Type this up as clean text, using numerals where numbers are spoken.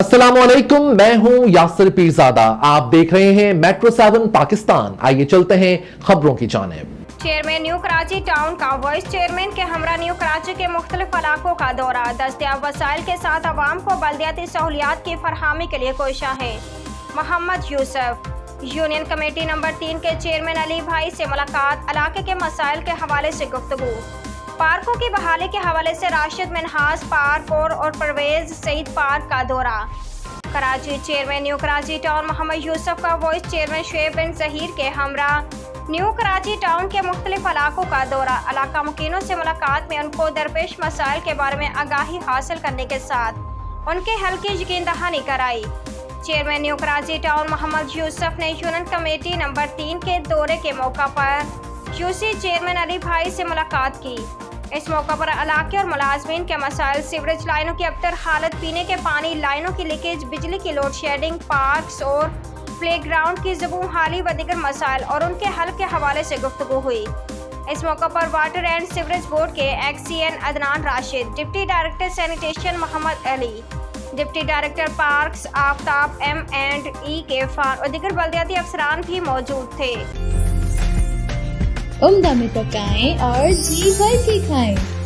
अस्सलामुअलैकुम, मैं हूं यासिर पीरजादा। आप देख रहे हैं मेट्रो 7 पाकिस्तान। आइए चलते हैं खबरों की जानिब। चेयरमैन न्यू कराची टाउन का वाइस चेयरमैन के हमरा न्यू कराची के मुख्तलिफ इलाकों का दौरा। दस्तयाब वसाइल के साथ आवाम को बल्दियाती सहूलियात की फरहमी के लिए कोशिशें। Mohammad Yusuf. Union committee number 3 के चेयरमैन अली भाई से मुलाकात, इलाके के मसाइल के हवाले से गुफ्तगू। पार्कों की बहाली के हवाले से राशिद मिनहास पार्क और परवेज सईद पार्क का दौरा। Karachi chairman new Karachi town Mohammad Yusuf का वाइस चेयरमैन शुएब बिन ज़हीर के हमरा न्यू कराची टाउन के मुख्तलिफ इलाकों का दौरा। इलाका मुकीनों से मुलाकात में उनको दरपेश मसाइल के बारे में आगाही हासिल करने के साथ उनके हल की यकीन दहानी कराई। Chairman new Karachi town Mohammad Yusuf ने यूनियन कमेटी नंबर 3 के दौरे के मौका पर यूसी चेयरमैन अली भाई से मुलाकात की। इस मौका पर इलाके और मुलाजमीन के मसाइल, सीवरेज लाइनों की अबतर हालत, पीने के पानी लाइनों की लीकेज, बिजली की लोड शेडिंग, पार्क्स और प्ले ग्राउंड की ज़बूं हाली व दीगर मसाइल और उनके हल के हवाले से गुफ्तगू हुई। इस मौका पर वाटर एंड सीवरेज बोर्ड के XEN Adnan Rashid, deputy director sanitation Mohammad Ali, deputy director parks Aftab M&E के फान और दीगर बल्दियाती अफसरान भी मौजूद थे। उम्दा में पकाएं और जी भर के खाएं।